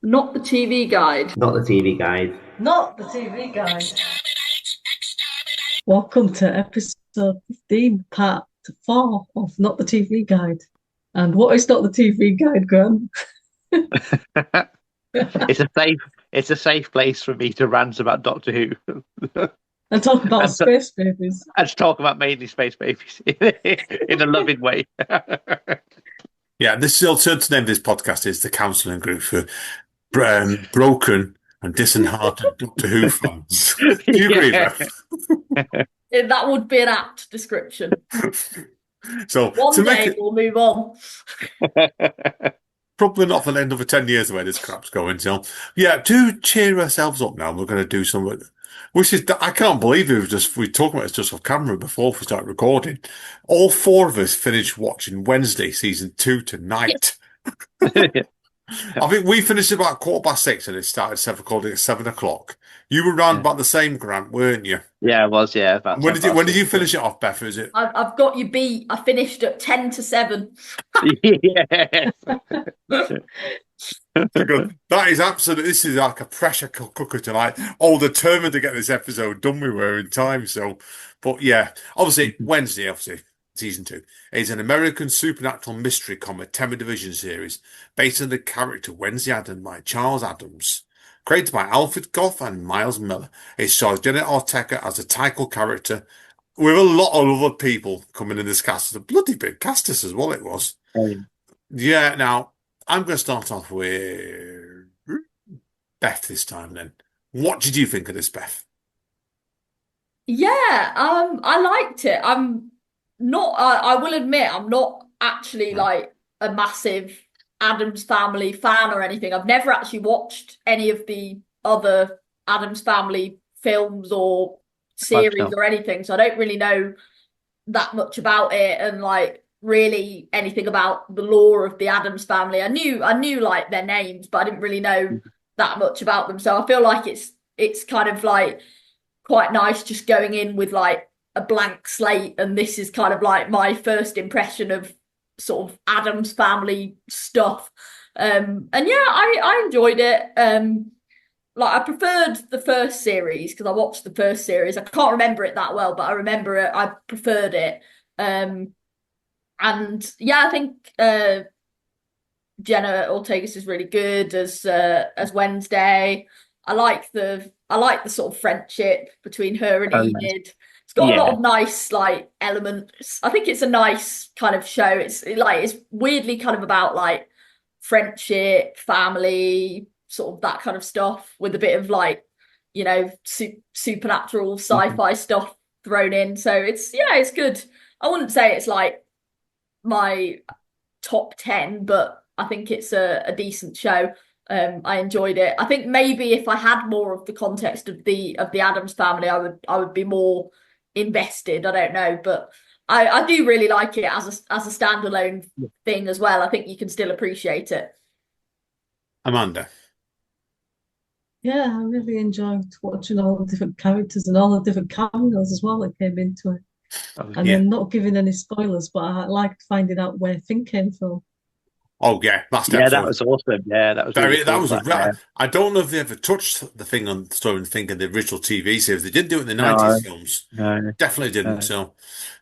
Not the TV guide. Not the TV guide. Not the TV guide. Welcome to episode 15, part 4 of Not the TV Guide. And what is Not the TV Guide, Graham? It's a safe place for me to rant about Doctor Who. And talk about space babies. And to talk about mainly space babies in a loving way. Yeah, this is the alternative name of this podcast is the Counselling Group for Broken and Disheartened Doctor Who fans. Do you agree, Beth? That would be an apt description. So One day we'll move on. Probably not for another 10 years the way this crap's going. So, yeah, do cheer ourselves up now. We're going to do something. Which is, I can't believe we talked about this just off camera before we start recording. All four of us finished watching Wednesday season 2 tonight. I think we finished about 6:15 and it started 7 o'clock. You were around about the same, Grant, weren't you? Yeah, I was, yeah. When did you finish it off, Beth? Is it? I've got you beat. I finished at 10 to 7. Yeah. That is absolutely, this is like a pressure cooker tonight. All determined to get this episode done we were in time. So, but yeah, obviously Wednesday, season 2 is an American supernatural mystery comedy 10 division series based on the character Wednesday Adams by Charles Adams. Created by Alfred Gough and Miles Miller. It stars Janet Ortega as a title character with a lot of other people coming in this cast. It's a bloody big cast as well it was. Yeah, now I'm going to start off with Beth this time then. What did you think of this, Beth? Yeah, I liked it. I will admit, I'm not actually like a massive Addams Family fan or anything. I've never actually watched any of the other Addams Family films or series or anything, so I don't really know that much about it and like really anything about the lore of the Addams Family. I knew like their names, but I didn't really know that much about them. So I feel like it's kind of like quite nice just going in with like a blank slate, and this is kind of like my first impression of sort of Addams Family stuff. And yeah, I enjoyed it. Like I preferred the first series because I watched the first series. I can't remember it that well, but I remember it. I preferred it. And yeah, I think Jenna Ortegas is really good as Wednesday. I like the sort of friendship between her and Enid. It's got a lot of nice like elements. I think it's a nice kind of show. It's weirdly kind of about like friendship, family, sort of that kind of stuff with a bit of like, you know, supernatural sci-fi stuff thrown in. So it's good. I wouldn't say it's like my top 10, but I think it's a decent show. I enjoyed it. I think maybe if I had more of the context of the Addams Family, I would be more invested. I don't know, but I do really like it as a standalone thing as well. I think you can still appreciate it. Amanda. Yeah, I really enjoyed watching all the different characters and all the different cameos as well that came into it. And then not giving any spoilers, but I liked finding out where Finn came from. Oh yeah, that's that was awesome. Yeah, that was very. Really that cool, was I don't know if they ever touched the thing on Story and Think in the original TV series. They didn't do it in the 90s films. No, definitely didn't. So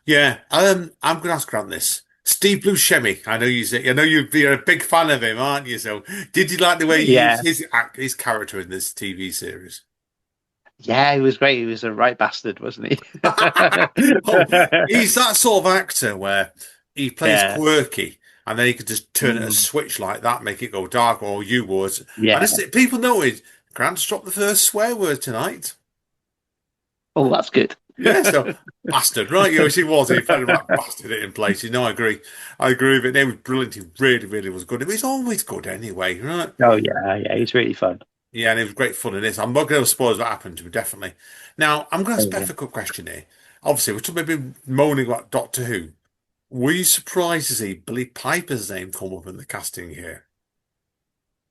yeah, I'm going to ask Grant this. Steve Buscemi, I know you're a big fan of him, aren't you? So did you like the way he used his character in this TV series? Yeah, he was great. He was a right bastard, wasn't he? He's that sort of actor where he plays quirky. And then he could just turn it a switch like that, make it go dark, or you would. Yeah. And people noted, Grant's dropped the first swear word tonight. Oh, that's good. Yeah, so bastard, right? Yes, he was. He felt like bastard it in places. No, I agree. I agree with it. It was brilliant. He really, really was good. He's always good anyway, right? Oh, yeah, he's really fun. Yeah, and it was great fun in this. I'm not going to spoil what happened to him, definitely. Now, I'm going to ask Beth a quick question here. Obviously, we're talking about moaning about Doctor Who. Were you surprised to see Billie Piper's name come up in the casting here?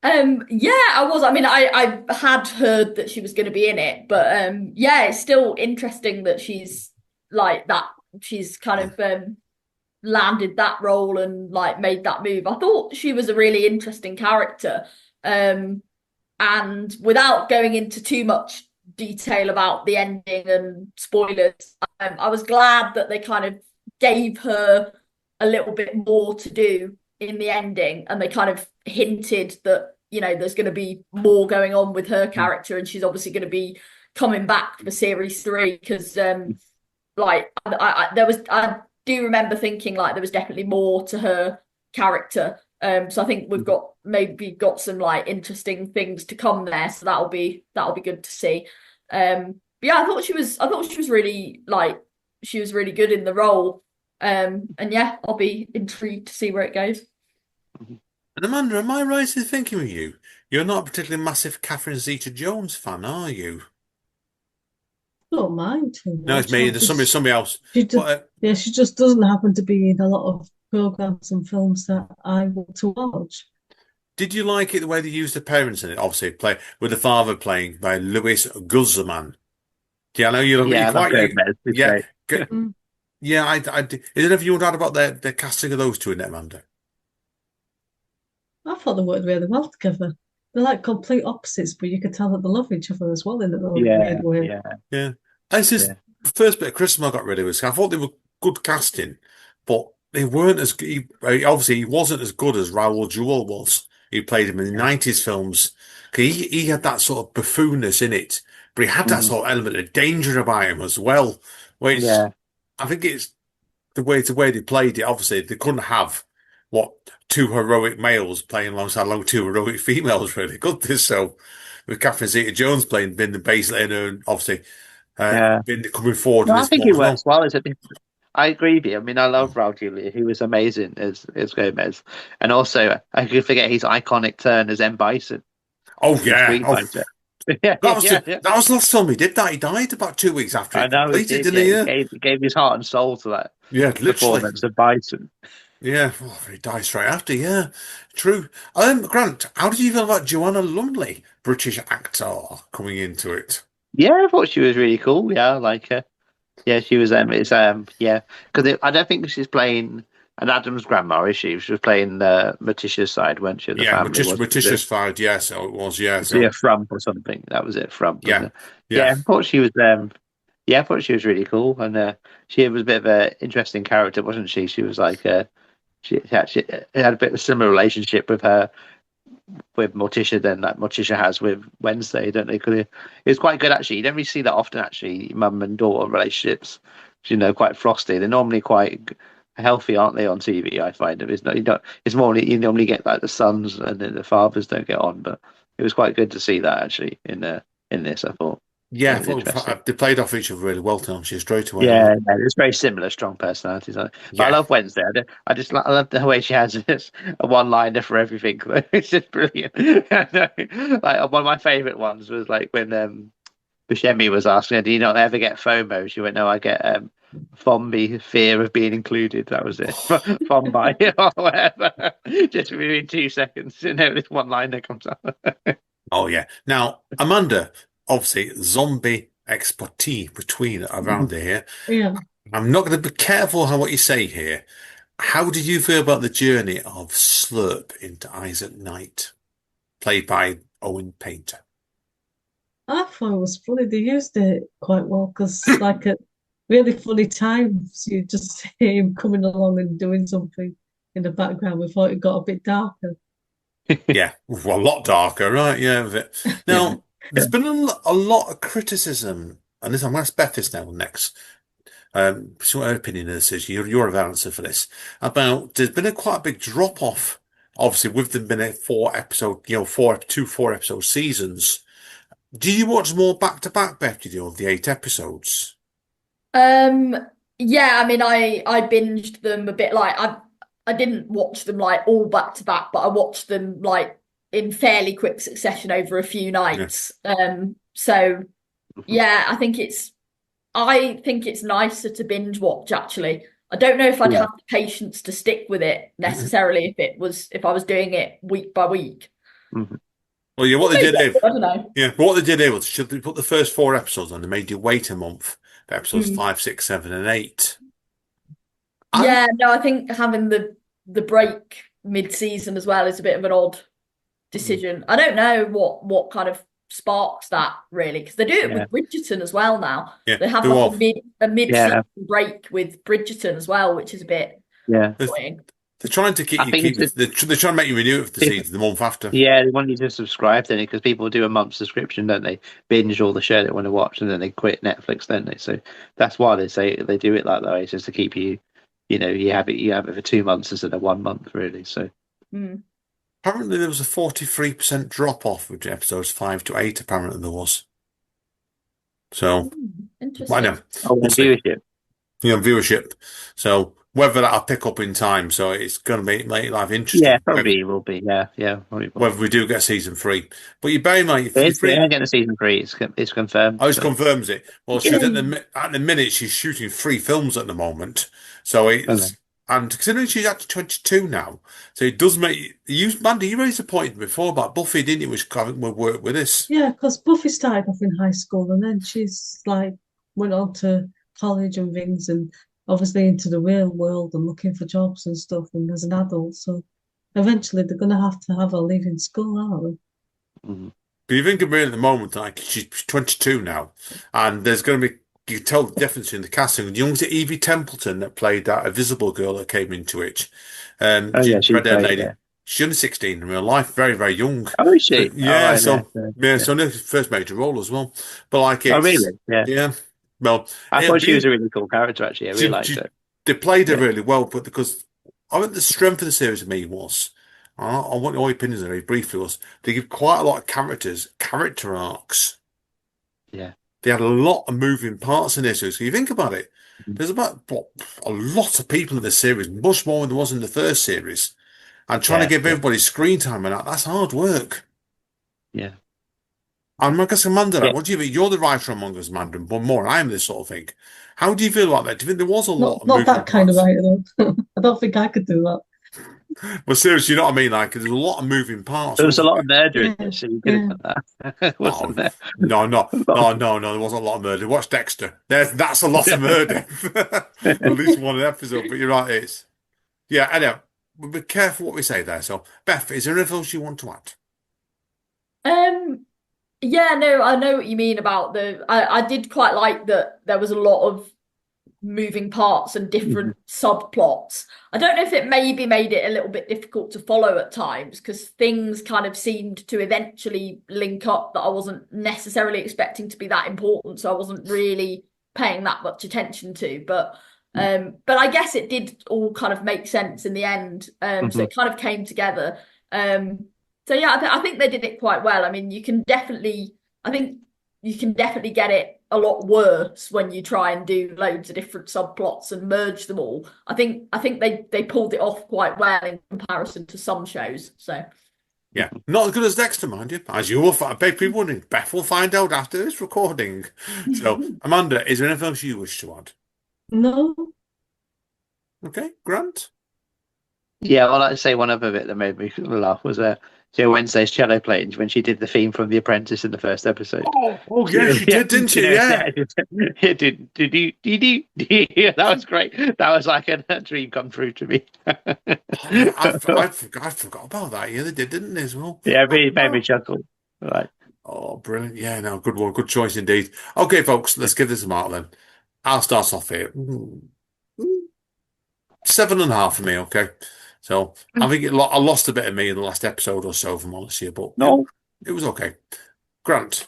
Yeah, I was. I mean, I had heard that she was going to be in it, but yeah, it's still interesting that she's like that. She's kind of landed that role and like made that move. I thought she was a really interesting character. And without going into too much detail about the ending and spoilers, I was glad that they kind of gave her a little bit more to do in the ending, and they kind of hinted that, you know, there's going to be more going on with her character, and she's obviously going to be coming back for series 3 because like I do remember thinking like there was definitely more to her character. So I think we've got some like interesting things to come there. So that'll be good to see. But yeah, I thought she was really like she was really good in the role. And yeah, I'll be intrigued to see where it goes. And Amanda, am I right in thinking with you? You're not a particularly massive Catherine Zeta-Jones fan, are you? Don't mind too No, it's much. me. There's somebody else. She just, But yeah, she just doesn't happen to be in a lot of programs and films that I want to watch. did you like it the way they used the parents in it? Obviously, play with the father playing by Louis Guzman. Yeah, I know you Yeah, I love quite you, Gomez. He's yeah, great. Mm. yeah. Is there anything you want to add about the casting of those two in it, Amanda? I thought they worked really well together. They're like complete opposites, but you could tell that they love each other as well in a Yeah, weird way. yeah, Yeah, this is yeah, the first bit of Christmas I got rid of was I thought they were good casting, but they weren't as obviously he wasn't as good as Raoul Juel was. He played him in the yeah. 90s films. 'Cause he had that sort of buffoonness in it, but he had that Mhm. sort of element of danger about him as well. Which Yeah, I think it's the way they played it. Obviously, they couldn't have what two heroic males playing alongside two heroic females. Really, could they? So with Catherine Zeta-Jones playing being the base laner and obviously yeah. been coming forward No, with I this think more it as well. works well. I agree with you. I mean, I love Raul Julia. He was amazing as Gomez, and also I could forget his iconic turn as M Bison Oh in yeah. Street Oh, Fighter. Yeah, that was yeah, yeah. that was the last film he did that. He died about 2 weeks after I it know he completed, did. didn't Yeah, he? Yeah. he gave his heart and soul to that Yeah, literally. performance of Bison. Yeah. Oh, he died straight after. Yeah. True. Grant, how did you feel about Joanna Lumley, British actor, coming into it? Yeah, I thought she was really cool. Yeah, I like her. Yeah, she was. It's yeah, because I don't think she's playing an Adam's grandma, is she? She was playing Morticia's side, weren't she? Of the Yeah, family, wasn't it? Morticia's fired. Yeah, so it was. Yeah. Was it So a Frump or something? That was it, Frump, wasn't yeah, it? yeah. Yeah, I thought she was. Yeah, I thought she was really cool, and she was a bit of an interesting character, wasn't she? She was like, she had a bit of a similar relationship with Morticia than like Morticia has with Wednesday, don't they? Because it was quite good actually. You don't really see that often actually. Mum and daughter relationships, quite frosty. They're normally quite healthy, aren't they, on TV? I find it. It's not. You don't. It's more. You normally get like the sons and then the fathers don't get on, but it was quite good to see that actually in this. I thought Yeah, it I was interesting. thought they played off each other really well, don't she? Straight away. Yeah, yeah, it's very similar, strong personalities. But I Yeah. love Wednesday. I love the way she has this a one-liner for everything. It's just brilliant. I know. Like one of my favorite ones was like when Buscemi was asking her, "Do you not ever get FOMO?" She went, "No, I get FOMBI, fear of being included." That was it, FOMBI or whatever. Just within 2 seconds, this one-liner comes up. Oh yeah. Now, Amanda, obviously zombie expertise between around here. Yeah. I'm not going to be careful how what you say here. How did you feel about the journey of Slurp into Isaac Knight, played by Owen Painter? I thought it was funny. They used it quite well because, like, at really funny times, you just see him coming along and doing something in the background before it got a bit darker. Yeah, well, a lot darker, right? Yeah. Yeah, Now, there's been a lot of criticism, and this I'm going to ask Beth this now next. So what her opinion is you're the answer for this. About there's been quite a big drop off. Obviously, with them been a 4 episode, 4 episode seasons. Do you watch more back to back, Beth? Did you of the 8 episodes? Um, yeah, I mean, I binged them a bit. Like I didn't watch them like all back to back, but I watched them like in fairly quick succession over a few Yeah. nights. So yeah, I think it's nicer to binge watch actually. I don't know if I'd yeah. have the patience to stick with it necessarily if I was doing it week by week. Mhm. Well, yeah, Or what they maybe did, I Dave. would, I don't know. Yeah, but what they did, Dave, was they put the first 4 episodes on. They made you wait a month for episodes Mm. 5, 6, 7, and 8. I'm Yeah, no, I think having the break mid-season as well is a bit of an odd decision. I don't know what kind of sparks that really, because they do it with Bridgerton as well now. Yeah, They have they like will. a mid-season break with Bridgerton as well, which is a bit annoying. They're trying to I think they're trying to make you renew it for the season the month after. Yeah, they want you to subscribe to it because people do a month subscription, don't they? Binge all the show they want to watch, and then they quit Netflix, don't they? So that's why they say they do it like that. It's just to keep you, you have it for 2 months instead of 1 month, really. So apparently there was a 43% drop off with episodes 5 to 8. Apparently there was. So interesting. I know. Viewership. Viewership. So whether that'll pick up in time, so it's going to make life interesting. Yeah, probably will be. Yeah, probably will. Whether we do get season 3, but you bear in mind, if We're going to get a season 3. It's confirmed. Oh, it confirms it. Well, she's at the minute she's shooting 3 films at the moment, so it's and considering she's actually 22 now, so it does make you. Mandy, you raised a point before about Buffy, didn't you? Which I think will work with this. Yeah, because Buffy started off in high school and then she's like went on to college and things, and obviously into the real world and looking for jobs and stuff, and as an adult, so eventually they're going to have her leaving school, aren't they? But you think of her at the moment, like she's 22 now, and there's going to be, you can tell the difference in the casting. You know, was it Evie Templeton that played that Invisible girl that came into it? She's lady. Yeah. She's only 16 in real life, very, very young. Oh, is she? Yeah, so only her first major role as well. But like, it's, really? Yeah. Well, I thought she was a really cool character. Actually, I really liked her. They played her really well, but because I think the strength of the series to me was, I want your opinions on it briefly, was they give quite a lot of character arcs. Yeah. They had a lot of moving parts in this series. So you think about it, there's about a lot of people in this series, much more than there was in the first series. And trying to give everybody screen time and that's hard work. Yeah. And I guess, Amanda, what do you think? You're the writer among us, Amanda, but more I'm this sort of thing. How do you feel about that? Do you think there was a lot of moving that kind parts? of writer, though. I don't think I could do that. Well, seriously, you know what I mean? Like, there's a lot of moving parts. There was a lot of murder, so you could have done that. Wasn't there? No, there wasn't a lot of murder. Watch Dexter. That's a lot of murder. At least one episode, but you're right, it's. Yeah, anyway, we'll be careful what we say there. So, Beth, is there anything else you want to add? Yeah, no, I know what you mean about I did quite like that there was a lot of moving parts and different subplots. I don't know if it maybe made it a little bit difficult to follow at times because things kind of seemed to eventually link up that I wasn't necessarily expecting to be that important, so I wasn't really paying that much attention to. But I guess it did all kind of make sense in the end. So it kind of came together. So yeah, I think they did it quite well. I mean, I think you can definitely get it a lot worse when you try and do loads of different subplots and merge them all. I think they pulled it off quite well in comparison to some shows. So yeah, not as good as Dexter, mind you. As you will find, people wondering, Beth will find out after this recording. So, Amanda, is there anything else you wish to add? No. Okay, Grant. Yeah, well, I'd say one other bit that made me laugh was Wednesday's cello playing when she did the theme from The Apprentice in the first episode. Oh yeah, she did, didn't she? Yeah. That was great. That was like a dream come true to me. I forgot about that. Yeah, they did, didn't they, as well? Yeah, it really made me chuckle. Right. Oh, brilliant. Yeah, no, good one. Good choice indeed. Okay, folks, let's give this a mark then. I'll start off here. 7.5 for me, okay? So I think I lost a bit of me in the last episode or so, if I'm honest here, but it was okay. Grant.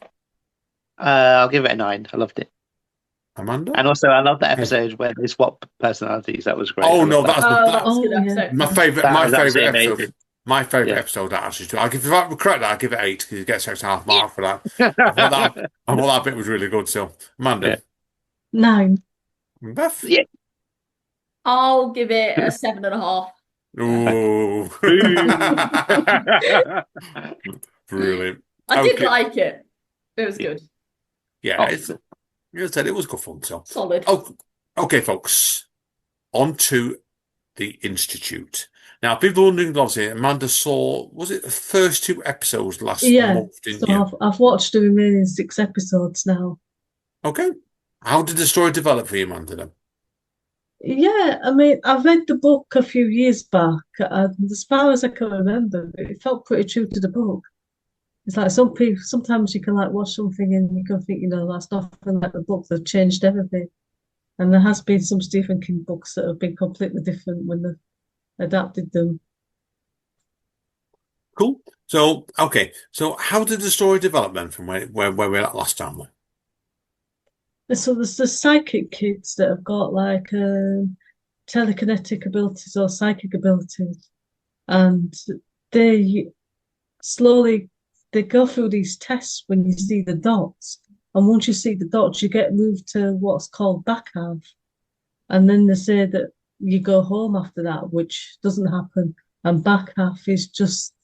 I'll give it a 9. I loved it. Amanda? And also, I love that episode where they swap personalities. That was great. Oh, no, that's good. My favourite episode. My favourite episode, actually. If I correct that, I'll give it 8 because it gets extra half mark for that. I thought that bit was really good. So, Amanda. 9. Beth? Yeah. I'll give it a 7.5. Ooh. Brilliant. I did like it. It was good. Yeah, it was good fun. So solid. Oh, okay, folks. On to the Institute. Now, people are wondering, obviously, Amanda saw, was it the first 2 episodes last month, didn't you? I've watched the remaining 6 episodes now. Okay. How did the story develop for you, Amanda, then? Yeah, I mean, I read the book a few years back, and as far as I can remember, it felt pretty true to the book. It's like some people, sometimes you can like watch something and you can think, that's nothing like the book. They've changed everything. And there has been some Stephen King books that have been completely different when they've adapted them. Cool. So, okay. So, how did the story develop then from where we were at last time? And so there's the psychic kids that have got like telekinetic abilities or psychic abilities, and they slowly they go through these tests when you see the dots. And once you see the dots, you get moved to what's called back half. And then they say that you go home after that, which doesn't happen. And back half is just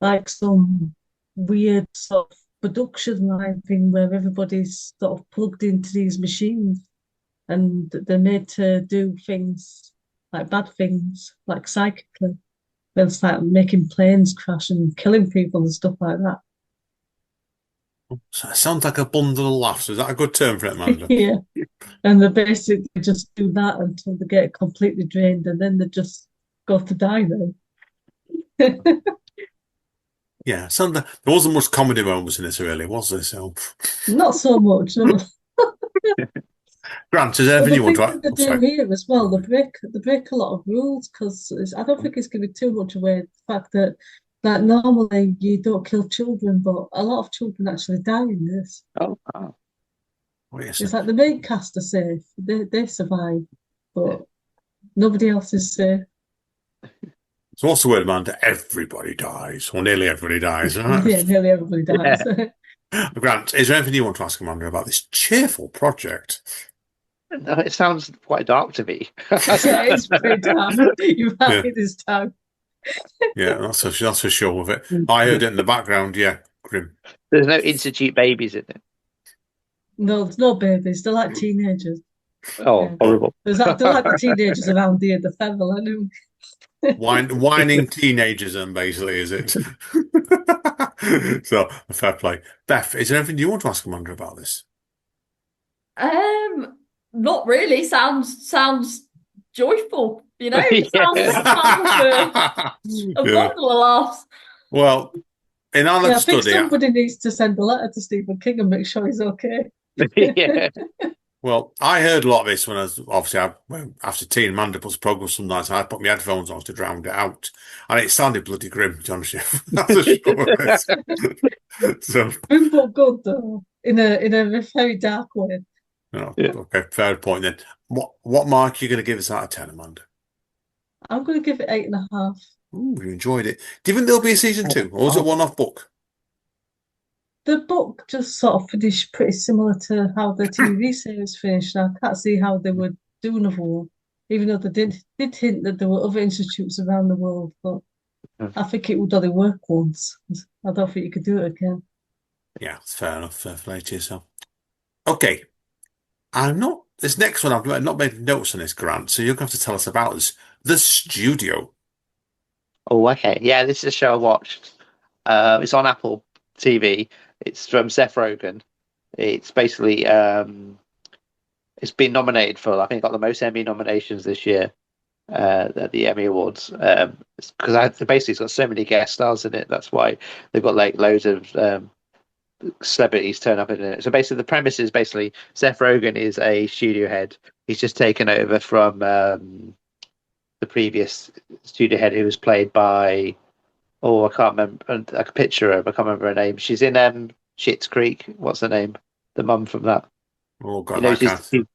like some weird sort of production line thing where everybody's sort of plugged into these machines and they're made to do things like bad things, like psychically. They'll start making planes crash and killing people and stuff like that. So it sounds like a bundle of laughs. Is that a good term for it, Amanda? Yeah. And they basically just do that until they get completely drained and then they just go to die then. Yeah. There wasn't much comedy moments in this, really, was there? So, Not so much, no. Grant, is there But anything the you want thing to that add? they Oh, do sorry. here as well, they break a lot of rules because I don't think it's giving too much away the fact that normally you don't kill children, but a lot of children actually die in this. Oh, wow. Oh, yes. It's like the main cast are safe, they survive, but nobody else is safe. So, what's the word, Amanda? Everybody dies, or nearly everybody dies, right? Yeah, nearly everybody Yeah. dies. Grant, is there anything you want to ask Amanda about this cheerful project? No, it sounds quite dark to me. Yeah, it's pretty dark. You're Yeah, right this time. yeah, that's for sure of it. I heard it in the background. Yeah, grim. There's no institute babies in it. No, there's no babies. They're like teenagers. Oh, Yeah. horrible. They're like the teenagers around here, the Feather, anyway. Whining teenagers, then basically, is it? So, fair play. Beth, is there anything you want to ask Amanda about this? Not really. Sounds joyful, It Yeah. sounds like a Yeah. bundle of laughs. Well, in our Yeah, I next think study, somebody needs to send a letter to Stephen King and make sure he's okay. Yeah. well, I heard a lot of this when I was after tea and Amanda puts program some nights. I put my headphones on to drown it out, and it sounded bloody grim, to be honest with you. That's a sure of it. So, Grim but good though, in a very dark way. Yeah. okay, fair point then. What mark are you going to give us out of 10, Amanda? I'm going to give it 8.5. Ooh, you enjoyed it. Do you think there'll be a season 2, or was it one-off book? The book just sort of finished pretty similar to how the TV series finished. I can't see how they would do another one, even though they did hint that there were other institutes around the world. But I think it would only work once. I don't think you could do it again. Yeah, it's fair enough. Fair play to yourself. Okay, this next one, I've not made notes on this, Grant, so you're going to have to tell us about this. The Studio. Oh, okay. Yeah, this is a show I watched. It's on Apple TV. It's from Seth Rogen. It's basically it's been nominated for, I think, got the most Emmy nominations this year at the Emmy Awards. Because basically it's got so many guest stars in it. That's why they've got like loads of celebrities turn up in it. So basically, the premise is basically Seth Rogen is a studio head. He's just taken over from the previous studio head, who was played by, I can't remember. I can picture her. I can't remember her name. She's in Schitt's Creek. What's her name? The mum from that. Oh God, I can't.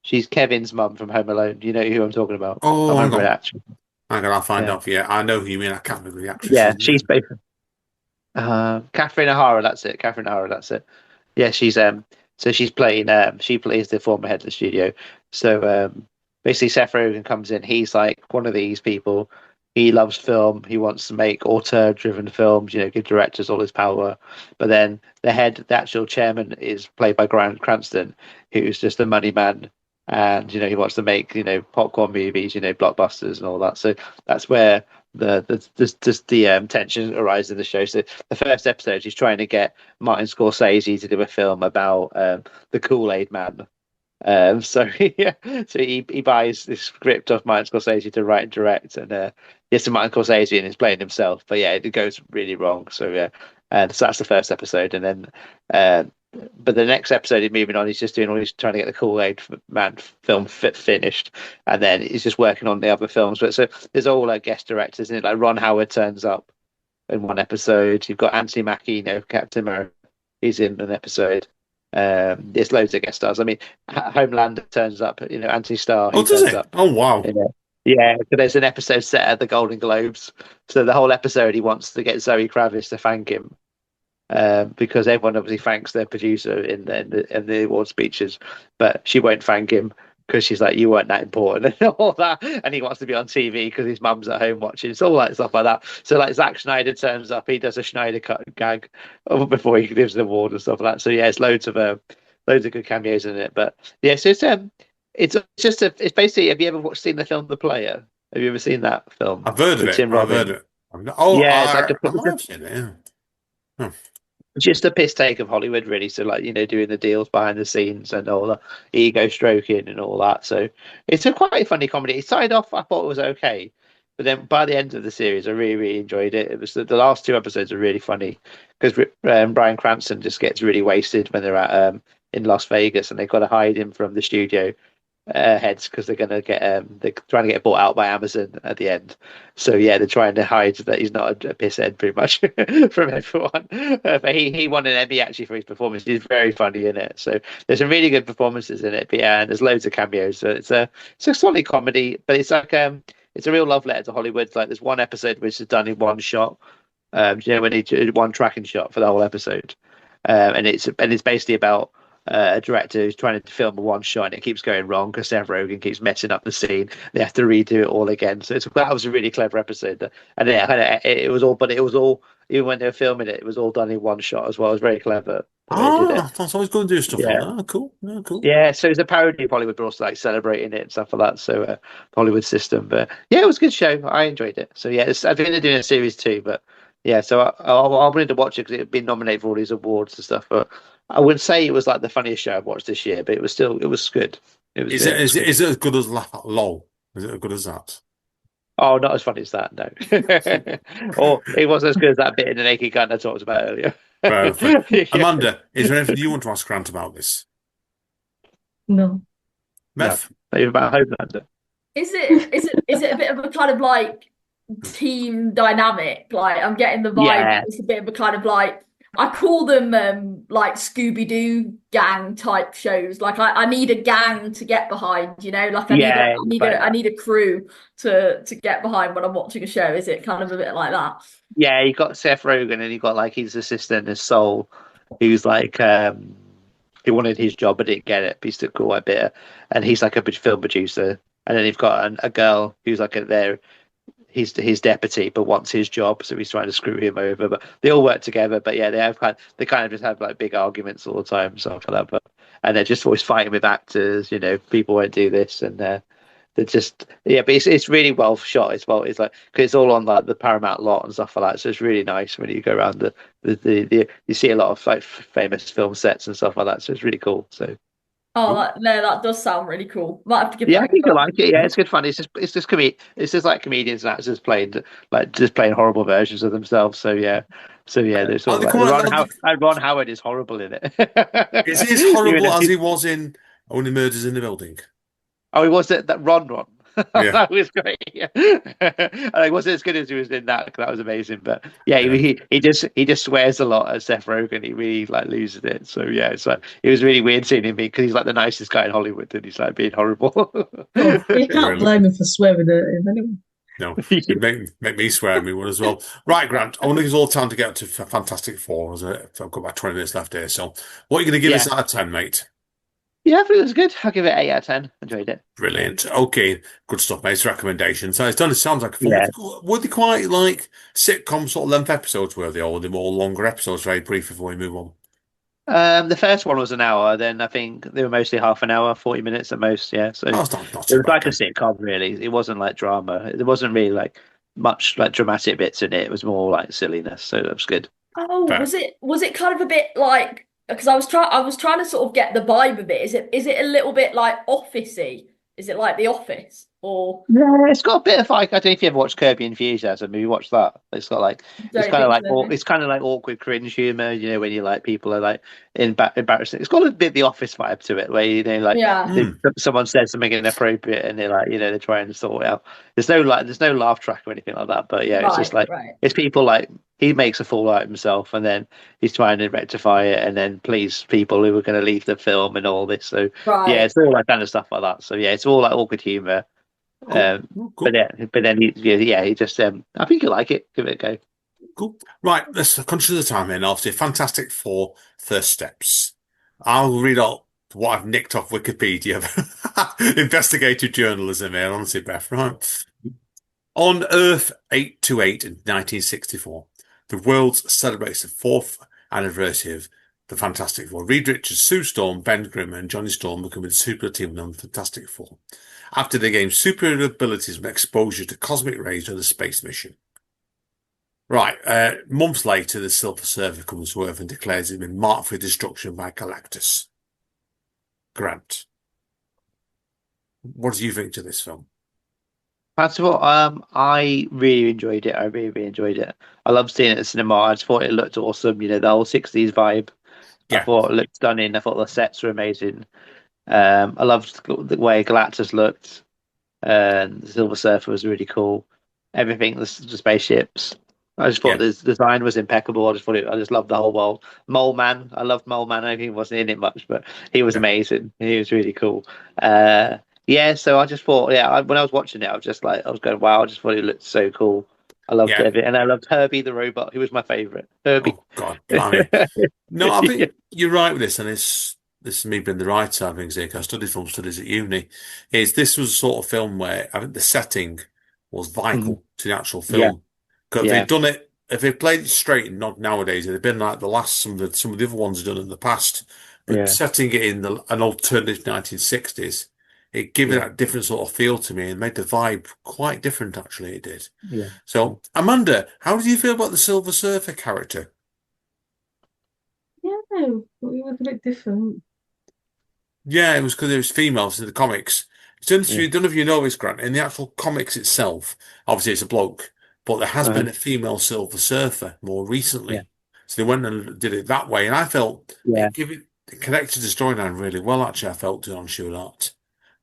She's Kevin's mum from Home Alone. Do you know who I'm talking about? Oh, I hang remember on. it actually. Hang on, I'll find Yeah. out. Yeah, I know who you mean. I can't remember the actress. Yeah, she's basically Catherine O'Hara. That's it. Catherine O'Hara. That's it. Yeah, she's so she's playing she plays the former head of the studio. So basically Seth Rogen comes in. He's like one of these people. He loves film. He wants to make auteur-driven films, give directors all his power. But then the actual chairman, is played by Grant Cranston, who's just a money man. And, he wants to make, popcorn movies, blockbusters and all that. So that's where the tension arises in the show. So the first episode, he's trying to get Martin Scorsese to do a film about the Kool-Aid Man. So yeah, so he buys this script of Martin Scorsese to write and direct, and yes, Martin Scorsese and he's playing himself, but yeah, it goes really wrong. So yeah, and so that's the first episode, and then uh, but the next episode he's moving on. He's just doing all he's trying to get the Kool-Aid Man film finished, and then he's just working on the other films. But so there's all like guest directors in it. Like Ron Howard turns up in one episode. You've got Anthony Mackie, Captain America. He's in an episode. There's loads of guest stars. I mean, Homelander turns up. Anthony Starr. Oh, He does turns it? up. Oh, wow. Yeah, so there's an episode set at the Golden Globes. So the whole episode, he wants to get Zoe Kravitz to thank him because everyone obviously thanks their producer in the award speeches, but she won't thank him because she's like, you weren't that important and all that, and he wants to be on TV because his mum's at home watching. It's all like stuff like that. So like Zack Schneider turns up, he does a Schneider cut gag before he gives the award and stuff like that. So yeah, it's loads of good cameos in it. But yeah, so it's basically. Have you ever seen the film The Player? Have you ever seen that film I've heard of with it. Tim I've heard Robbins? it. Oh, Yeah, it's like I might have seen it, yeah. Hmm. just a piss take of Hollywood, really. So, like, doing the deals behind the scenes and all the ego stroking and all that. So, it's a quite funny comedy. It started off, I thought it was okay, but then by the end of the series, I really, really enjoyed it. It was the last two episodes are really funny because Bryan Cranston just gets really wasted when they're at in Las Vegas, and they've got to hide him from the studio heads because they're trying to get bought out by Amazon at the end. So yeah, they're trying to hide that he's not a piss head pretty much from everyone. But he won an Emmy actually for his performance. He's very funny in it. So there's some really good performances in it. But yeah, and there's loads of cameos. So it's a solid comedy, but it's like it's a real love letter to Hollywood. Like there's one episode which is done in one shot. When he did one tracking shot for the whole episode, and it's basically about a director who's trying to film a one shot and it keeps going wrong because Seth Rogen keeps messing up the scene. They have to redo it all again. So that was a really clever episode. And yeah, it was all even when they were filming it, it was all done in one shot as well. It was very clever the way they did it. That's always going to do stuff like Yeah. that. Oh, cool. Yeah, cool. Yeah, so it's a parody of Hollywood, but also like celebrating it and stuff like that. So Hollywood system, but yeah, it was a good show. I enjoyed it. So yeah, I think they're doing a series too, but yeah, so I wanted to watch it because it had been nominated for all these awards and stuff. But I wouldn't say it was like the funniest show I've watched this year, but it was good. It was. Is Good. it as good as LOL? Is it as good as that? Oh, not as funny as that, no. Or it wasn't as good as that bit in the Naked Gun I talked about earlier. Perfect. Yeah. Amanda, is there anything you want to ask Grant about this? No. Meth? Not even about Homelander. Is it a bit of a kind of like team dynamic? Like I'm getting the vibe Yeah. it's a bit of a kind of like I call them like Scooby-Doo gang type shows. Like I need a gang to get behind, like I need a crew to get behind when I'm watching a show. Is it kind of a bit like that? Yeah, you got Seth Rogen and you got like his assistant, his soul, who's like he wanted his job but didn't get it, but he's still quite bitter. And he's like a film producer. And then you've got a girl who's like he's his deputy but wants his job, so he's trying to screw him over. But they all work together. But yeah, they kind of just have like big arguments all the time, stuff like that. And they're just always fighting with actors. People won't do this, and they're just But it's really well shot as well. It's like because it's all on like the Paramount lot and stuff like that. So it's really nice when you go around you see a lot of like famous film sets and stuff like that. So it's really cool. So. Oh, that does sound really cool. Might have to give Yeah, that I a think I go. like it. Yeah, it's good fun. It's just like comedians and actors playing horrible versions of themselves. So yeah, there's Oh, sort of like Ron Howard is horrible in it. is he as horrible as he was in Only Murders in the Building? Oh, he was that Ron. Yeah. That was great. Yeah. It wasn't as good as he was in that. That was amazing. But yeah, he just swears a lot at Seth Rogen. He really like loses it. So yeah, it's like it was really weird seeing him because he's like the nicest guy in Hollywood and he's like being horrible. Well, you can't blame him for swearing at him anyway. No, it'd make me swear at me one as well. Right, Grant, I want to give us all time to get to Fantastic Four. I've got about 20 minutes left here. So what are you going to give us out of 10, mate? Yeah, I think it was good. I'll give it 8 out of 10. Enjoyed it. Brilliant. Okay, good stuff, mate. It's a recommendation. So it's done. It sounds like fun. Yeah. Were they quite like sitcom sort of length episodes? Were they, or were they more longer episodes? Very brief before we move on. The first one was an hour. Then I think they were mostly half an hour, 40 minutes at most. Yeah, so Oh, it's not it too was bad like a then. sitcom. Really, it wasn't like drama. There wasn't really like much like dramatic bits in it. It was more like silliness. So that was good. Oh, Fair. was it kind of a bit like because I was trying to sort of get the vibe of it. Is it a little bit like officey? Is it like The Office or Yeah, it's got a bit of like I don't know if you ever watched Kirby Enthusiasm. Have you watched that? It's got like don't think so? it's kind of like awkward cringe humor. You know when you like people are like embarrassing. It's got a bit the Office vibe to it, where you know like Yeah, Mm. someone says something inappropriate and they're like they're trying to sort it out. There's no laugh track or anything like that. But yeah, it's just right, like right, it's people like he makes a fool out of himself and then he's trying to rectify it and then please people who are going to leave the film and all this. So yeah, right. it's all like kind of stuff like that. So yeah, it's all like awkward humor. Cool. Um, Cool. but then he just I think you like it. Give it a go. Cool. Right, let's conscious of the time here. Now, obviously, Fantastic Four First Steps. I'll read out what I've nicked off Wikipedia. Investigative journalism here, honestly, Beth, right? On Earth 828 in 1964, the world celebrates the fourth anniversary of the Fantastic Four. Reed Richards, Sue Storm, Ben Grimm, and Johnny Storm becoming the super team known as Fantastic Four after they gained superior abilities and exposure to cosmic rays on the space mission. Right, months later, the Silver Surfer comes to Earth and declares he's been marked for destruction by Galactus. Grant, what do you think to this film? First of all, I really enjoyed it. I really, really enjoyed it. I love seeing it in the cinema. I just thought it looked awesome. You know, the whole '60s vibe. I Yeah, thought it looked stunning. I thought the sets were amazing. I loved the way Galactus looked. And the Silver Surfer was really cool. Everything, the spaceships. I just thought yeah, the design was impeccable. I just loved the whole world. Mole Man, I loved Mole Man. I think he wasn't in it much, but he was yeah. amazing. He was really cool. Uh, yeah, so I just thought, when I was watching it, I was just like, I was going, wow, I just thought it looked so cool. I loved Yeah. it, and I loved Herbie the robot. He was my favorite. Herbie. Oh God, blimey. No, I Yeah. think you're right with this, and this is me being the right side of things here, 'cause I studied film studies at uni. Is this was a sort of film where I think the setting was Mhm. vital to the actual Yeah, film. Because if yeah, they'd done it, if they played it straight and not nowadays, it'd have been like the last some of the other ones done in the past. But yeah, setting it in an alternative 1960s, it gave it yeah, that different sort of feel to me and made the vibe quite different. Actually, it did. yeah. So, Amanda, how did you feel about the Silver Surfer character? Yeah, no, but it was a bit different. Yeah, it was because it was females in the comics. Yeah. I don't know if you know this, Grant, in the actual comics itself, obviously it's a bloke, but there has Uh-huh. been a female Silver Surfer more Yeah, recently. So they went and did it that way, and I felt yeah. it connected the storyline really well, actually, I felt on Sure That.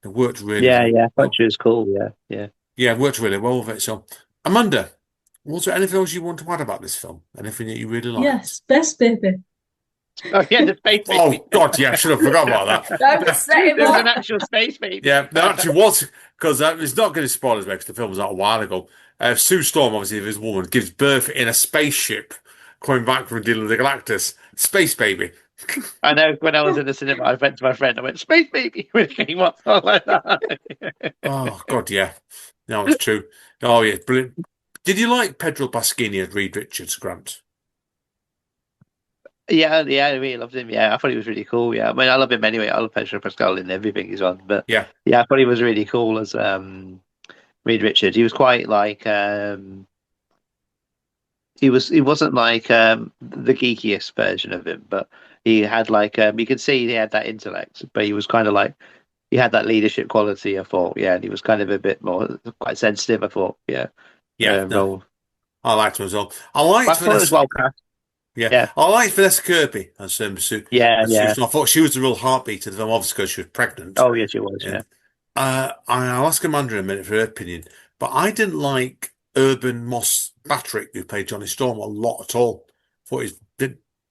It worked really, Yeah, really yeah. I thought well. she was cool. Yeah, yeah. Yeah, it worked really well with it. So, Amanda, was there anything else you want to add about this film? Anything that you really liked? Yes, best baby. Oh yeah, the space baby. Oh, God, yeah, I should have forgot about Don't that. set him There was an off. actual space baby. Yeah, there actually was, because it's not going to spoil us because the film was out a while ago. Sue Storm, obviously, this woman, gives birth in a spaceship coming back from dealing with the Galactus. Space baby. I know when I was in the cinema, I went to my friend. I went space baby when it came up. I was like that. Oh, God, yeah. No, it's true. Oh, yeah, brilliant. Did you like Pedro Pasquini as Reed Richards, Grant? Yeah, yeah. I really loved him. Yeah, I thought he was really cool. Yeah, I mean, I love him anyway. I love Pedro Pascal in everything he's on. But Yeah, yeah, I thought he was really cool as Reed Richards. He was quite like he wasn't like the geekiest version of him, but he had like you could see he had that intellect, but he was kind of like he had that leadership quality. I thought, yeah, and he was kind of a bit more quite sensitive. I thought, yeah, yeah, no, role. I liked him as well. I liked But I thought it was Vanessa, well cast. yeah, Yeah, I liked Vanessa Kirby as Sue. yeah, Sue yeah. Storm. I thought she was the real heartbeat of the film, obviously, because she was pregnant. Oh, yes, it was. Yeah. Yeah, I'll ask Amanda in a minute for her opinion, but I didn't like Urban Moss Patrick, who played Johnny Storm, a lot at all. Thought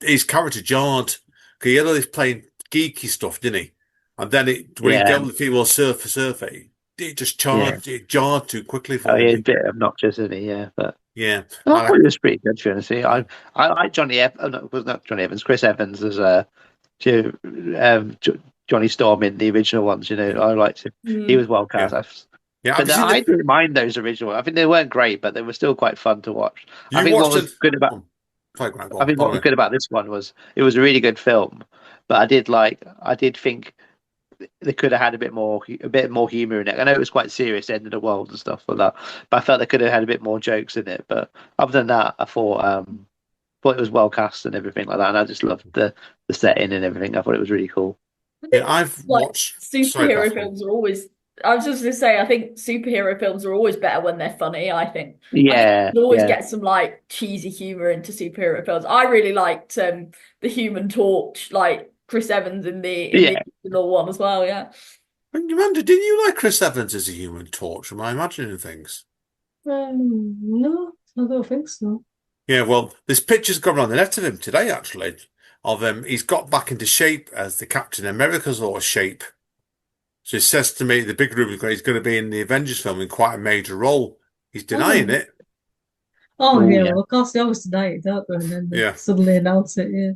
his character jarred because he had all this playing geeky stuff, didn't he? And then when he yeah, dealt with the female surfer, it just yeah. jarred too quickly Oh, for yeah, a me. bit obnoxious, isn't he? Yeah, but Yeah, I I thought like, he was pretty good. To be honest, I like Johnny Evans. No, it was not Johnny Evans. Chris Evans as Jo- Johnny Storm in the original ones. You know, I liked him. He Hmm. was well yeah, cast. yeah. Have But you seen I the? didn't mind those original. I think they weren't great, but they were still quite fun to watch. I You think what watched was it? good about Sorry, Grant, go I on. think what was Pardon me. good about this one was it was a really good film, but I did think they could have had a bit more humor in it. I know it was quite serious, end of the world and stuff like that, but I felt they could have had a bit more jokes in it. But other than that, thought it was well cast and everything like that, and I just loved the setting and everything. I thought it was really cool. I Yeah, think I've like watched. Sorry, superhero Beth. films are always. I was just gonna say, I think superhero films are always better when they're funny. I think Yeah, you can always yeah, get some like cheesy humor into superhero films. I really liked the Human Torch, like Chris Evans in the yeah. original one as well. Yeah. And Amanda, didn't you like Chris Evans as a Human Torch? Am I imagining things? No, I don't think so. Yeah, well, there's pictures going around the net of him today, actually, of him. He's got back into shape as the Captain America sort of shape. So it says to me, the big rumor he's going to be in the Avengers film in quite a major role. He's denying Oh, it. oh Oh yeah. yeah, Well, of course they always deny it, don't they? And then they Yeah, suddenly announce it. Yeah.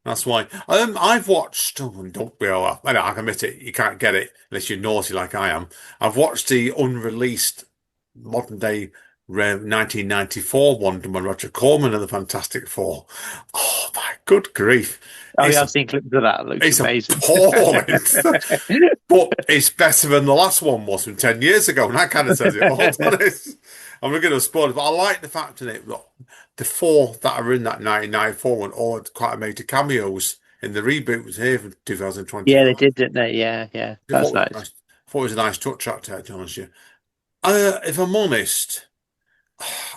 that's why. I've watched. Oh, don't be all. I know, I can admit it. You can't get it unless you're naughty like I am. I've watched the unreleased modern day 1994 Wonder Woman, Roger Corman and the Fantastic Four. Oh my good grief! oh yeah. It's I've seen clips of that. It looks it's amazing. appalling, but it's better than the last one was from 10 years ago, and that kind of says it all. Doesn't it? I'm not going to spoil it, but I like the fact in it that the four that are in that 1994 one all had quite major cameos in the reboot was here from Yeah, they 2025. did, didn't they? Yeah, yeah. I thought That's it was nice. nice. I thought it was a nice touch out there, to be honest with you. If I'm honest,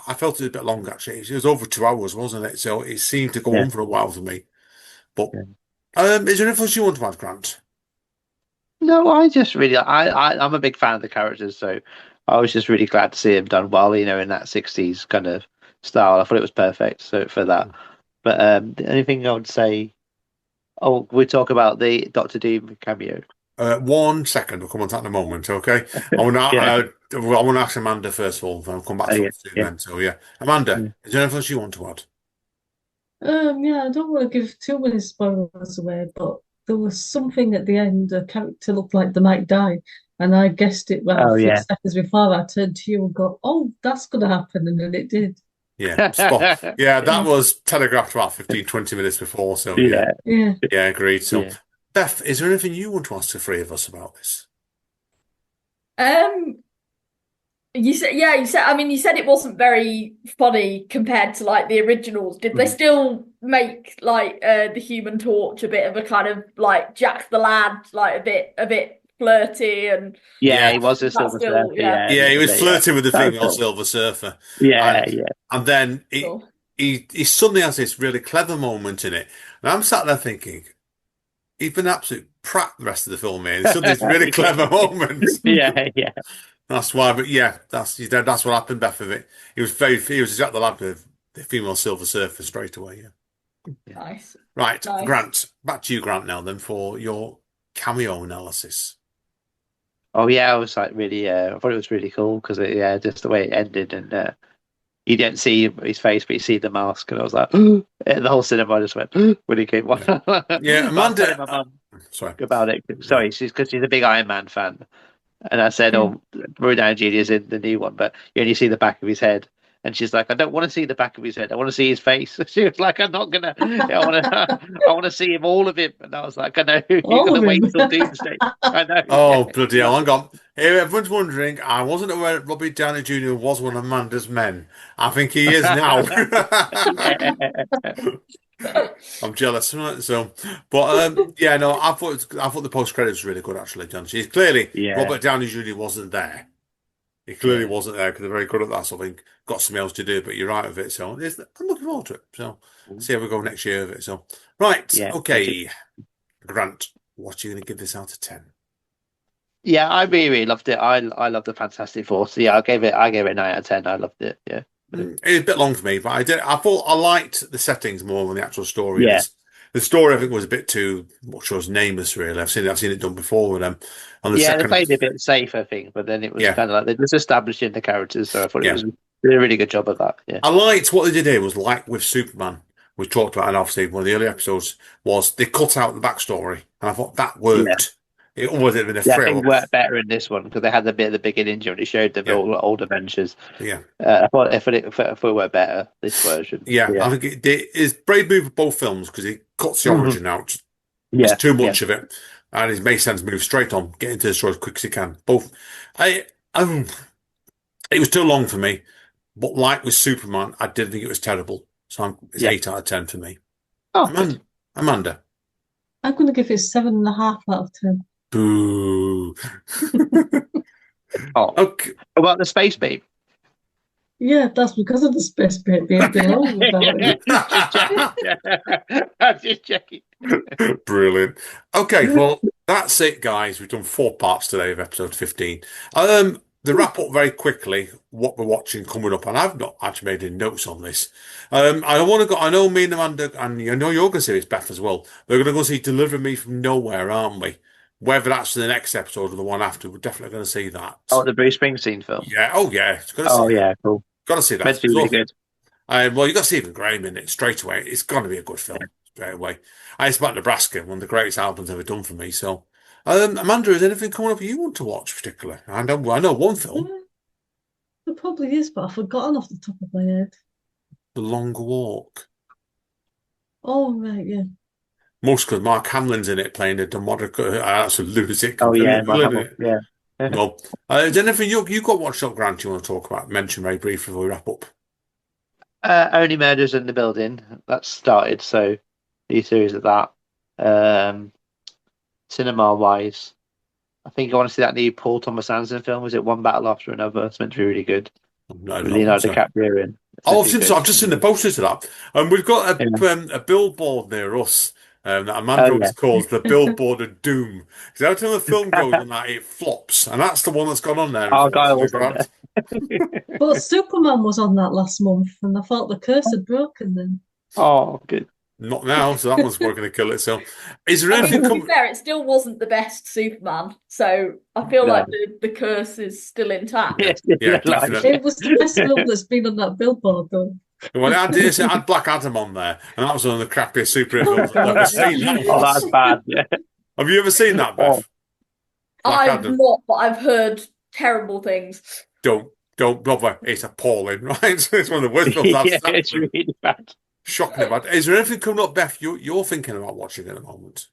I felt it was a bit long actually. It was over 2 hours, wasn't it? So it seemed to go Yeah, on for a while for me. But yeah. is there anything else you want to add, Grant? No, I just really, I'm a big fan of the characters, so I was just really glad to see him done well, in that 60s kind of style. I thought it was perfect, so for that. But the only thing I would say, oh, we talk about the Doctor Doom cameo. 1 second, we'll come on to that in a moment, okay? I want to Yeah, I want to ask Amanda first of all, then I'll come back to yeah, us soon yeah. then. So yeah. Amanda, Mm. is there anything else you want to add? Yeah, I don't want to give too many spoilers away, but there was something at the end. A character looked like they might die, and I guessed it well a Oh few yeah. seconds before I turned to you and go, "Oh, that's going to happen," and then it did. Yeah, spot. Yeah, that was telegraphed about 15, 20 minutes before. So yeah, Yeah, Yeah. yeah, agreed. So yeah. Beth, is there anything you want to ask the three of us about this? Um, you said, yeah, you said, I mean, you said it wasn't very funny compared to like the originals. Did they Mhm. still make like the Human Torch a bit of a kind of like Jack the Lad, like a bit flirty and Yeah, Yeah, he was a that's Silver still, Surfer. yeah, Yeah, yeah, he was yeah. flirting with the That was female cool. Silver Surfer, Yeah, and yeah, then cool. he suddenly has this really clever moment in it, and I'm sat there thinking he's been absolute prat the rest of the film, man. It's suddenly this really clever moment. yeah, yeah, That's why, but yeah, that's what happened, Beth, with it. He was exactly like the female Silver Surfer straight away, yeah. yeah. Nice, Right, nice. Grant, back to you, Grant, now then, for your cameo analysis. Oh yeah, I was like really. I thought it was really cool because yeah, just the way it ended, and you didn't see his face, but you see the mask, and I was like, the whole cinema just went when he came on. Yeah, But yeah, I was telling Amanda, my mum sorry, about it. yeah, Sorry, she's because she's a big Iron Man fan, and I said, Yeah. "Oh, Robert Downey Jr. is in the new one, but you only see the back of his head." And she's like, "I don't want to see the back of his head. I want to see his face." She was like, "I'm not gonna. I want to. I want to see him, all of him." And I was like, "I know you're All gonna of him. wait till Doomsday. I know." oh, Yeah, bloody hell, hang on. Here, everyone's wondering, I wasn't aware that Robbie Downey Jr. was one of Amanda's men. I think he is now. yeah, I'm jealous, right? So, but yeah, no, I thought the post credits was really good actually, John. She's clearly yeah, Robert Downey Jr. wasn't there. He clearly yeah, wasn't there because they're very good at that sort of thing. Got something else to do, but you're right with it. So I'm looking forward to it. So see how we go next year with it. So right, yeah. Me too. okay, Grant, what are you going to give this out of 10? Yeah, I really, really loved it. I love the Fantastic Four. So yeah, I gave it a 9 out of 10. I loved it. Yeah, It was a bit long for me, but I thought I liked the settings more than the actual story. yeah, The story I think was a bit too much was nameless. Really, I've seen it done before with them. On the yeah. They second, played it a bit safe, I think, but then it was yeah, kind of like they're just establishing the characters. So I thought it yeah. was did a really good job of that. Yeah, I liked what they did here was like with Superman. We talked about, and obviously one of the early episodes was they cut out the backstory, and I thought that yeah. worked. It always had been a Yeah, I think thrill. it worked better in this one because they had the bit at the beginning when it showed them Yeah, all old adventures. yeah, I thought it worked better this version. yeah. Yeah, I think it's brave move for both films because it cuts the hmm origin out. It's yeah, too yeah, much of it, and it makes sense move straight on, get into the story as quick as you can. Both, I um, it was too long for me, but like with Superman, I didn't think it was terrible. So it's Yeah. 8 out of 10 for me. Oh, good. Amanda. I'm going to give it 7.5 out of 10. Boo. Oh, Okay. about the space babe. Yeah, that's because of the space bit being below about it. Just checking. I'm just checking. Brilliant. Okay, well, that's it, guys. We've done 4 parts today of episode 15. The wrap up very quickly what we're watching coming up, and I've not actually made any notes on this. I want to go. I know me and Amanda, and I know you're going to see this, Beth, as well. We're going to go see Deliver Me from Nowhere, aren't we? Whether that's the next episode or the one after, we're definitely going to see that. Oh, the Bruce Springsteen film. Yeah. Oh, yeah. Got to see Oh, that. yeah, cool. Got to see Meant that. to be really good. Well, you got Stephen Graham in it straight away. It's going to be a good film straight away. It's about Nebraska, one of the greatest albums ever done for me. So, Amanda, is anything coming up you want to watch particularly? I know one film, There probably is, but I've forgotten off the top of my head. The Long Walk. Oh, right, yeah. Most because Mark Hamlin's in it playing a demonic, absolute lunatic. Oh, yeah, villain, isn't it? yeah. No. Is there anything you got watched up, Grant, you want to talk about? Mention very briefly before we wrap up. Only Murders in the Building. That's started, so the series of that. Cinema wise, I think I want to see that new Paul Thomas Anderson film. Was it One Battle After Another? It's meant to be really good. No, With Leonardo DiCaprio in. Oh, I've just seen the posters to that. And we've got a billboard near us that Amanda always calls the Billboard of Doom. Because every time the film goes on that, it flops. And that's the one that's gone on there. Argyle on there. But Superman was on that last month, and I thought the curse had broken then. Oh, good. Not now, so that one's going to kill itself. Is there anything to be fair, it still wasn't the best Superman, so I feel like the curse is still intact. Yeah, definitely. It was the best film that's been on that billboard, though. Well, I had Black Adam on there, and that was one of the crappiest superhero films I've ever seen. Oh, that's bad. Yeah. Have you ever seen that, Beth? I've not, but I've heard terrible things. Don't bother. It's appalling, right? It's one of the worst films I've seen. It's really bad. Shocking bad. Is there anything coming up, Beth, you're thinking about watching at the moment?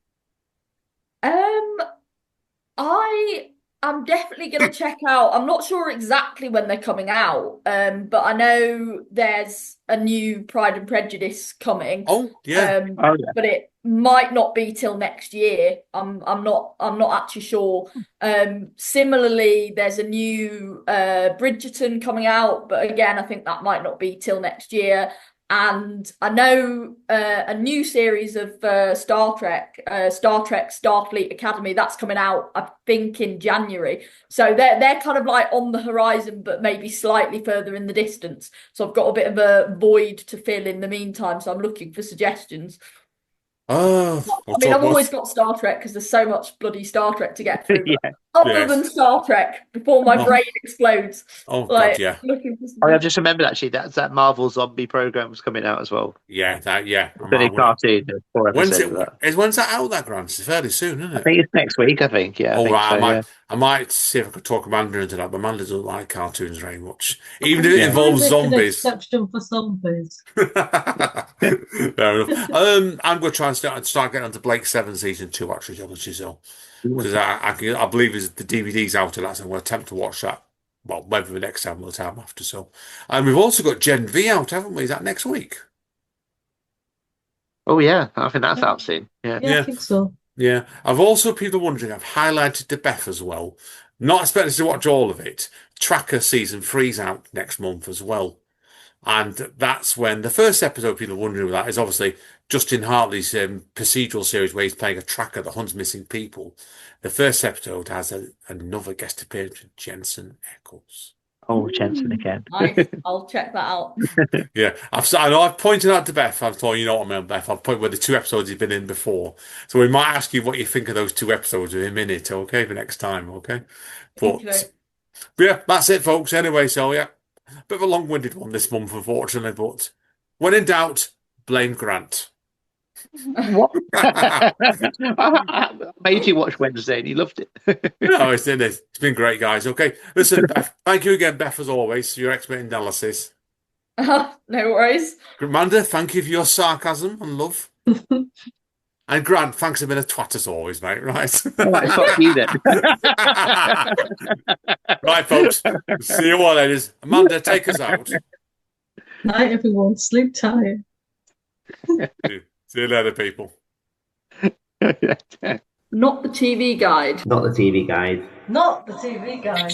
I'm definitely going to check out. I'm not sure exactly when they're coming out, but I know there's a new Pride and Prejudice coming. Oh yeah. But it might not be till next year. I'm not actually sure. Similarly, there's a new Bridgerton coming out, but again, I think that might not be till next year. And I know a new series of Star Trek Starfleet Academy, that's coming out, I think, in January. So they're kind of like on the horizon, but maybe slightly further in the distance. So I've got a bit of a void to fill in the meantime. So I'm looking for suggestions. Oh, I mean, I've always got Star Trek because there's so much bloody Star Trek to get through. Other than Star Trek, before my brain explodes. Oh, God, yeah. Looking for I just remembered actually that Marvel zombie program was coming out as well. Yeah, Billy cartoon. When's that out? That Grant? It's fairly soon, isn't it? I think it's next week. I think. Yeah. I might see if I could talk Amanda into that, but Amanda doesn't like cartoons very much, even if it involves zombies. Exception for zombies. Fair enough. I'm going to try and start getting onto Blake 7 season 2 actually, honestly, so because I believe the DVD's out of that, so I'm going to attempt to watch that. Well, maybe the next time or the time after. So, and we've also got Gen V out, haven't we? Is that next week? Oh yeah, I think that's out soon. Yeah, I think so. Yeah, I've also people wondering. I've highlighted to Beth as well. Not expecting to watch all of it. Tracker season 3's out next month as well. And that's when the first episode people are wondering about is obviously Justin Hartley's procedural series where he's playing a tracker that hunts missing people. The first episode has another guest appearance from Jensen Ackles. Oh, Jensen again. Nice. I'll check that out. Yeah, I know I've pointed out to Beth. I've told you know what I mean, Beth. I've pointed where the 2 episodes he's been in before. So we might ask you what you think of those 2 episodes with him in it, okay, for next time, okay? But yeah, that's it, folks. Anyway, so yeah. Bit of a long-winded one this month, unfortunately, but when in doubt, blame Grant. What? I made you watch Wednesday and you loved it. No, it's been great, guys. Okay, listen, Beth, thank you again, Beth, as always, for your expert analysis. No worries. Amanda, thank you for your sarcasm and love. And Grant, thanks for being a twat as always, mate. Right? All right, fuck you then. Right, folks. See you all, ladies. Amanda, take us out. Night, everyone. Sleep tight. See you later, people. Not the TV guide. Not the TV guide. Not the TV guide.